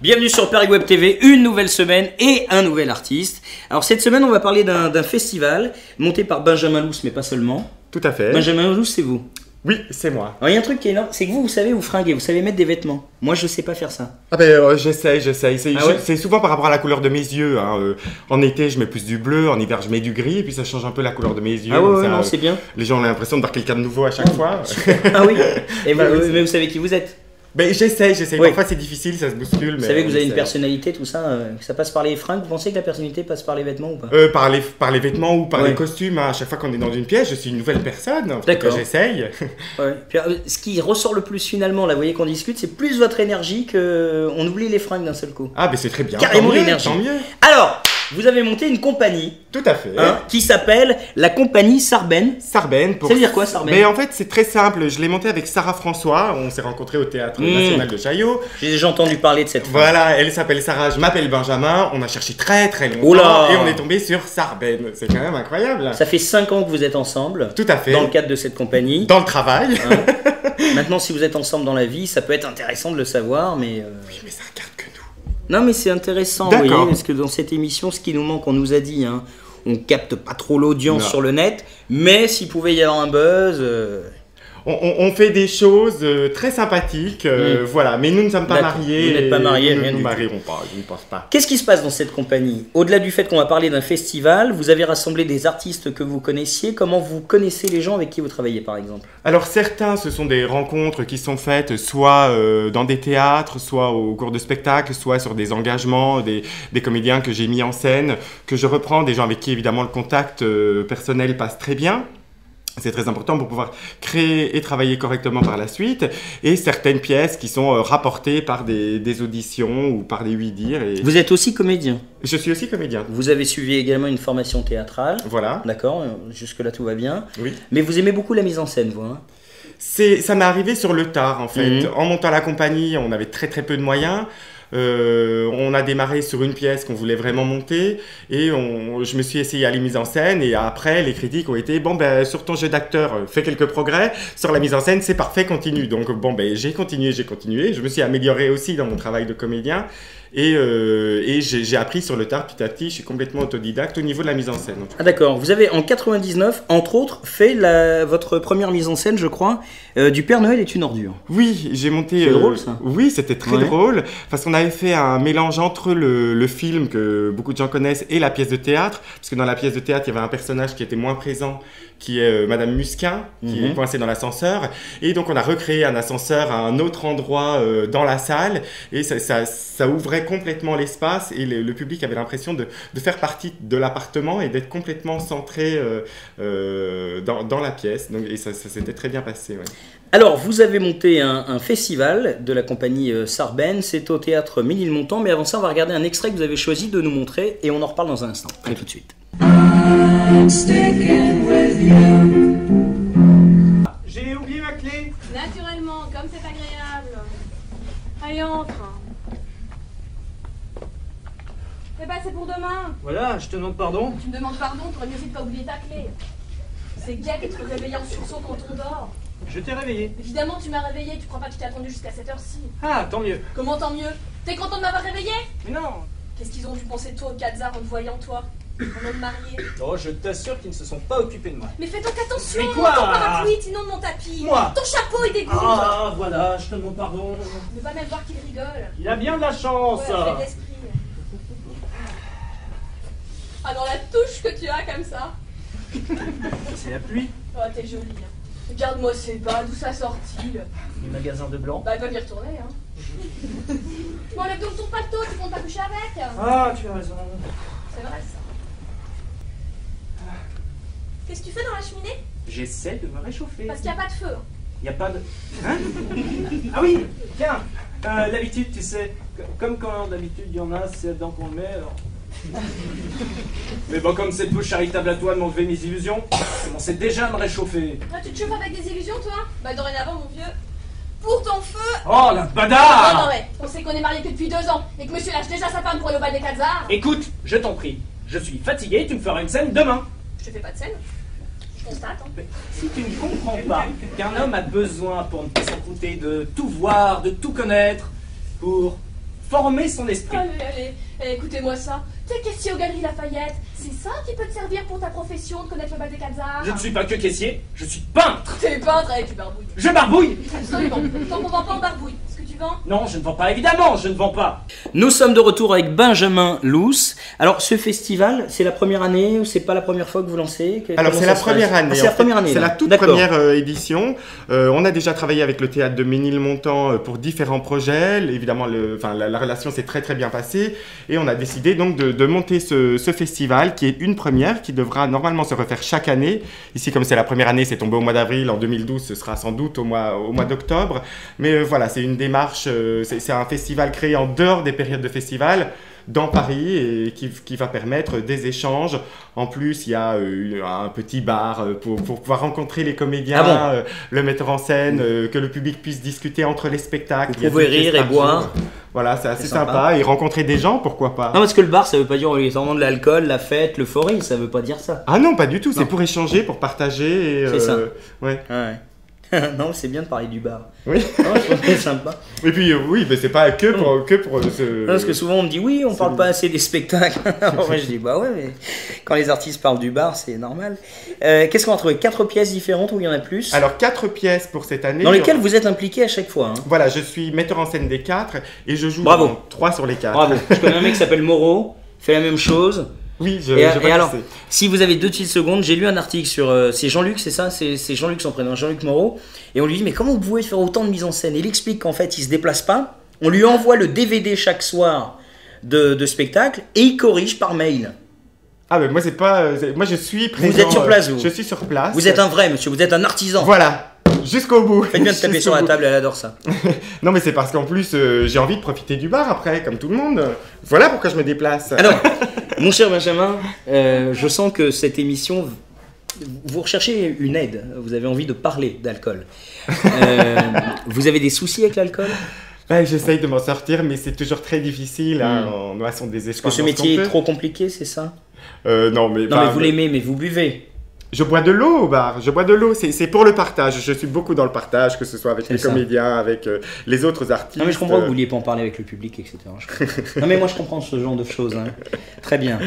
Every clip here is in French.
Bienvenue sur Paris Web TV, une nouvelle semaine et un nouvel artiste. Alors cette semaine on va parler d'un festival monté par Benjamin Lousse, mais pas seulement. Tout à fait. Benjamin Lousse, c'est vous. Oui, c'est moi. Alors il y a un truc qui est énorme, c'est que vous savez vous fringuer, vous savez mettre des vêtements. Moi je sais pas faire ça. Ah ben j'essaye. Ah ouais C'est souvent par rapport à la couleur de mes yeux. Hein. En été je mets plus du bleu, en hiver je mets du gris, et puis ça change un peu la couleur de mes yeux. Ah ouais, ça, non, c'est bien. Les gens ont l'impression de voir quelqu'un de nouveau à chaque fois. Ah oui, et bah, Oui, mais vous savez qui vous êtes. Ben j'essaye. Oui. Parfois c'est difficile, ça se bouscule. Vous savez que vous avez une personnalité, tout ça, que ça passe par les fringues. Vous pensez que la personnalité passe par les vêtements ou pas? Par les vêtements ou par Ouais. les costumes. Hein. À chaque fois qu'on est dans une pièce, je suis une nouvelle personne. En tout D'accord. cas, j'essaye. Ouais. Puis, ce qui ressort le plus finalement, là, vous voyez qu'on discute, c'est plus votre énergie qu'on oublie les fringues d'un seul coup. Ah ben c'est très bien. Carrément Tant mieux, l'énergie. tant mieux. Alors, vous avez monté une compagnie Tout à fait. qui s'appelle la compagnie Sarben. Sarben. Ça veut dire quoi, Sarben? Mais en fait, c'est très simple. Je l'ai monté avec Sarah François. On s'est rencontrés au Théâtre National de Chaillot. J'ai déjà entendu parler de cette femme. Voilà, elle s'appelle Sarah, je m'appelle Benjamin. On a cherché très longtemps Oh là. et on est tombé sur Sarben. C'est quand même incroyable. Ça fait 5 ans que vous êtes ensemble. Tout à fait. Dans le cadre de cette compagnie. Dans le travail. Maintenant, si vous êtes ensemble dans la vie, ça peut être intéressant de le savoir, mais... Oui, mais ça regarde que nous. Non, mais c'est intéressant, vous D'accord. voyez, parce que dans cette émission, ce qui nous manque, on nous a dit, hein, on capte pas trop l'audience Non. sur le net, mais s'il pouvait y avoir un buzz... On fait des choses très sympathiques, voilà. Mais nous ne sommes pas D'accord. mariés. Vous n'êtes pas mariés, Nous rien ne du nous tout. marierons pas, je ne pense pas. Qu'est-ce qui se passe dans cette compagnie? Au-delà du fait qu'on va parler d'un festival, vous avez rassemblé des artistes que vous connaissiez. Comment vous connaissez les gens avec qui vous travaillez, par exemple? Alors certains, ce sont des rencontres qui sont faites soit dans des théâtres, soit au cours de spectacles, soit sur des engagements, des comédiens que j'ai mis en scène, que je reprends, des gens avec qui évidemment le contact personnel passe très bien. C'est très important pour pouvoir créer et travailler correctement par la suite. Et certaines pièces qui sont rapportées par des auditions ou par des oui-dire. Et... Vous êtes aussi comédien. Je suis aussi comédien. Vous avez suivi également une formation théâtrale. Voilà. D'accord, jusque-là tout va bien. Oui. Mais vous aimez beaucoup la mise en scène, vous, hein? Ça m'est arrivé sur le tard, en fait. En montant la compagnie, on avait très peu de moyens. On a démarré sur une pièce qu'on voulait vraiment monter et je me suis essayé à la mise en scène et après les critiques ont été bon ben sur ton jeu d'acteur fais quelques progrès, sur la mise en scène c'est parfait, continue. Donc bon ben j'ai continué, je me suis amélioré aussi dans mon travail de comédien et j'ai appris sur le tard petit à petit, je suis complètement autodidacte au niveau de la mise en scène. Ah d'accord, vous avez en 99 entre autres fait votre première mise en scène je crois du Père Noël est une ordure. Oui, j'ai monté... C'est drôle ça. Oui, c'était très Ouais. drôle parce qu'on avait fait un mélange entre le film que beaucoup de gens connaissent et la pièce de théâtre, parce que dans la pièce de théâtre, il y avait un personnage qui était moins présent, qui est Madame Musquin, qui est coincée dans l'ascenseur, et donc on a recréé un ascenseur à un autre endroit dans la salle, et ça ouvrait complètement l'espace, et le public avait l'impression de faire partie de l'appartement et d'être complètement centré dans la pièce, donc, et ça s'était très bien passé. Ouais. Alors, vous avez monté un festival de la compagnie Sarben, c'est au théâtre Ménilmontant, mais avant ça, on va regarder un extrait que vous avez choisi de nous montrer et on en reparle dans un instant. Allez, tout de suite. J'ai oublié ma clé. Naturellement, comme c'est agréable. Allez, entre. Eh ben, c'est pour demain. Voilà, je te demande pardon. Tu me demandes pardon, t'aurais mieux fait de pas oublier ta clé. C'est gay qui te réveille en sursaut quand on dort. Je t'ai réveillé. Évidemment, tu m'as réveillé, tu crois pas que je t'ai attendu jusqu'à cette heure-ci. Ah, tant mieux. Comment tant mieux? T'es content de m'avoir réveillé? Mais non. Qu'est-ce qu'ils ont dû penser de toi au Kazar en te voyant, toi? Un homme marié. Oh, je t'assure qu'ils ne se sont pas occupés de moi. Mais fais donc attention! Mais quoi? Ton parapluie, inonde mon tapis! Moi? Ton chapeau, il dégoûte! Ah, voilà, je te demande pardon. Ne pas même voir qu'il rigole. Il a bien de la chance. Ouais, j'ai l'esprit. Ah, dans la touche que tu as comme ça. C'est la pluie. Oh, t'es jolie. Hein. Regarde-moi ces bas, d'où ça sortit. Les magasins de blanc. Bah, ils peuvent y retourner, hein. Bon, enlève donc ton paletot, tu comptes pas coucher avec. Ah, tu as raison. C'est vrai, ça. Qu'est-ce que tu fais dans la cheminée? J'essaie de me réchauffer. Parce qu'il n'y a pas de feu. Il n'y a pas de... Hein? Ah oui, tiens. D'habitude, tu sais, comme quand d'habitude il y en a, c'est dedans qu'on le met, alors... Mais bon, comme c'est peu charitable à toi de m'enlever mes illusions, je commençais déjà à me réchauffer. Ah, tu te chauffes avec des illusions, toi? Bah, dorénavant, mon vieux. Pour ton feu. Oh, la Non, badard! non, mais on sait qu'on est mariés que depuis 2 ans et que monsieur lâche déjà sa femme pour aller au bal des Khazars. Écoute, je t'en prie, je suis fatigué, tu me feras une scène demain. Je te fais pas de scène. Je constate, hein. Mais si tu ne comprends pas qu'un homme a besoin, pour ne pas s'en fouter, de tout voir, de tout connaître, pour former son esprit. Allez, écoutez-moi ça. T'es caissier aux Galeries Lafayette. C'est ça qui peut te servir pour ta profession, de connaître le bal des 4 arts? Je ne suis pas que caissier, je suis peintre. T'es peintre et tu barbouilles. Je barbouille. Absolument. Tant qu'on vend pas, on barbouille. Est-ce que tu vends? Non, je ne vends pas, évidemment, je ne vends pas. Nous sommes de retour avec Benjamin Lousse. Alors, ce festival, c'est la première année ou c'est pas la première fois que vous lancez? Alors, c'est la première année. C'est la première année. C'est la toute première édition. On a déjà travaillé avec le théâtre de Ménilmontant pour différents projets. Évidemment, la relation s'est très très bien passée. Et on a décidé donc de monter ce festival qui est une première, qui devra normalement se refaire chaque année. Ici, comme c'est la première année, c'est tombé au mois d'avril. En 2012, ce sera sans doute au mois d'octobre. Mais voilà, c'est une démarche, c'est un festival créé en dehors des périodes de festival dans Paris et qui va permettre des échanges. En plus, il y a un petit bar pour pouvoir rencontrer les comédiens, le metteur en scène, que le public puisse discuter entre les spectacles. Vous pouvez rire et boire. Voilà, c'est assez sympa. Et rencontrer des gens, pourquoi pas. Non, parce que le bar, ça veut pas dire obligatoirement de l'alcool, la fête, l'euphorie, ça veut pas dire ça. Ah non, pas du tout. C'est pour échanger, pour partager. C'est ça. Ouais. Ouais. Non, c'est bien de parler du bar. Oui. Non, je trouve que c'est sympa. Et puis oui, mais c'est pas que pour ce... Non, parce que souvent on me dit oui, on parle pas assez des spectacles. Alors moi je dis bah ouais, mais quand les artistes parlent du bar, c'est normal. Qu'est-ce qu'on a trouvé? 4 pièces différentes ou il y en a plus? Alors 4 pièces pour cette année. Dans lesquelles vous êtes impliqué à chaque fois. Hein. Voilà, je suis metteur en scène des 4 et je joue 3 sur les 4. Bravo. Je connais un mec qui s'appelle Moreau, fait la même chose. Oui, et alors, si vous avez 2 petites secondes, j'ai lu un article sur... c'est Jean-Luc, c'est ça? C'est Jean-Luc son prénom, Jean-Luc Moreau. Et on lui dit, mais comment vous pouvez faire autant de mise en scène? Et il explique qu'en fait, il se déplace pas. On lui envoie le DVD chaque soir de spectacle et il corrige par mail. Ah, mais moi, c'est pas... moi, je suis présent... Vous êtes sur place, vous? Je suis sur place. Vous êtes un vrai, monsieur, vous êtes un artisan. Voilà. Jusqu'au bout. Faites bien de taper sur la table, elle adore ça. Non, mais c'est parce qu'en plus, j'ai envie de profiter du bar après, comme tout le monde. Voilà pourquoi je me déplace. Alors, mon cher Benjamin, je sens que cette émission, vous recherchez une aide. Vous avez envie de parler d'alcool. Vous avez des soucis avec l'alcool? J'essaye de m'en sortir, mais c'est toujours très difficile. On a son désespoir. Parce que ce métier est trop compliqué, c'est ça? Non, mais vous l'aimez, mais vous buvez. Je bois de l'eau au bar, je bois de l'eau, c'est pour le partage, je suis beaucoup dans le partage, que ce soit avec les comédiens, avec les autres artistes. Non mais je comprends que vous vouliez pas en parler avec le public, etc. Non mais moi je comprends ce genre de choses, hein. Très bien.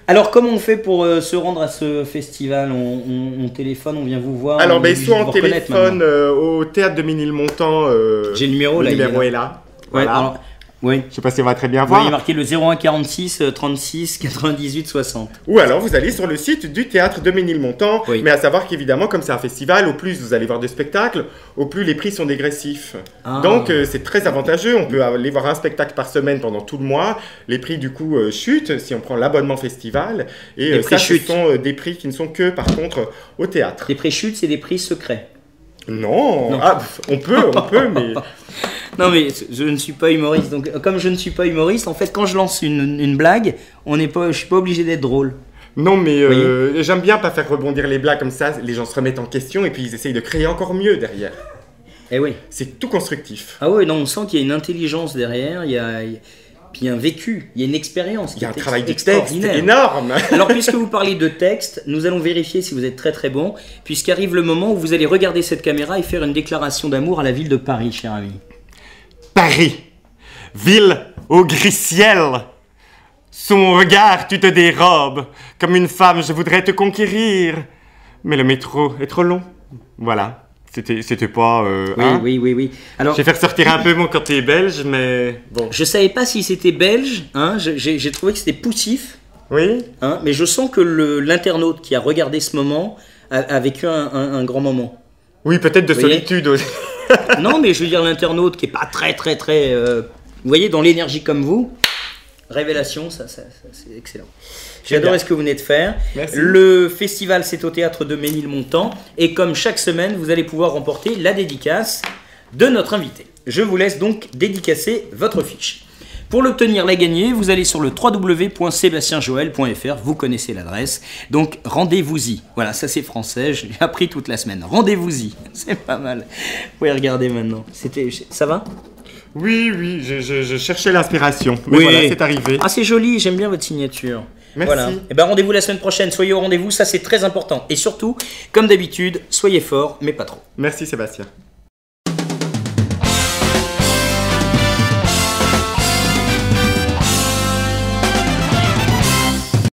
Alors comment on fait pour se rendre à ce festival? On téléphone, on vient vous voir? Alors soit on téléphone au théâtre de Ménilmontant, j'ai le numéro là. Le numéro est là. Ouais, voilà. Alors, oui. Je sais pas si on va très bien voir. Il y a marqué le 01 46 36 98 60. Ou alors vous allez sur le site du théâtre de Ménilmontant. Oui. Mais à savoir qu'évidemment, comme c'est un festival, au plus vous allez voir de spectacles, au plus les prix sont dégressifs. Donc c'est très avantageux. On peut aller voir un spectacle par semaine pendant tout le mois. Les prix du coup chutent si on prend l'abonnement festival. Et ça, ce sont des prix qui ne sont que par contre au théâtre. Les prix chutent, c'est des prix secrets. Non. Ah, on peut, mais... Non mais je ne suis pas humoriste, donc comme je ne suis pas humoriste, en fait quand je lance une blague, je suis pas obligé d'être drôle. Non mais j'aime bien pas faire rebondir les blagues comme ça, les gens se remettent en question et puis ils essayent de créer encore mieux derrière. Eh oui. C'est tout constructif. Ah oui, non, on sent qu'il y a une intelligence derrière, puis un vécu, il y a une expérience. Il y a un travail de texte énorme. Alors puisque vous parlez de texte, nous allons vérifier si vous êtes très très bon, puisqu'arrive le moment où vous allez regarder cette caméra et faire une déclaration d'amour à la ville de Paris, cher ami. Paris, ville au gris ciel. Sous mon regard, tu te dérobes. Comme une femme, je voudrais te conquérir. Mais le métro est trop long. Voilà. C'était pas... Oui. Alors, je vais faire sortir un peu mon côté belge, mais bon. Je savais pas si c'était belge. Hein, j'ai trouvé que c'était poussif. Oui. Hein, mais je sens que l'internaute qui a regardé ce moment a vécu un grand moment. Oui, peut-être de solitude aussi. Non, mais je veux dire l'internaute qui est pas très... vous voyez, dans l'énergie comme vous, révélation, ça c'est excellent. J'ai adoré ce que vous venez de faire. Merci. Le festival, c'est au théâtre de Ménilmontant. Et comme chaque semaine, vous allez pouvoir remporter la dédicace de notre invité. Je vous laisse donc dédicacer votre fiche. Pour l'obtenir, la gagner, vous allez sur le www.sebastienjoel.fr, vous connaissez l'adresse, donc rendez-vous-y. Voilà, ça c'est français, j'ai appris toute la semaine. Rendez-vous-y, c'est pas mal. Vous pouvez regarder maintenant. Ça va? Oui, je cherchais l'inspiration, mais voilà, c'est arrivé. Ah, c'est joli, j'aime bien votre signature. Merci. Voilà. Et ben rendez-vous la semaine prochaine, soyez au rendez-vous, ça c'est très important. Et surtout, comme d'habitude, soyez forts, mais pas trop. Merci Sébastien.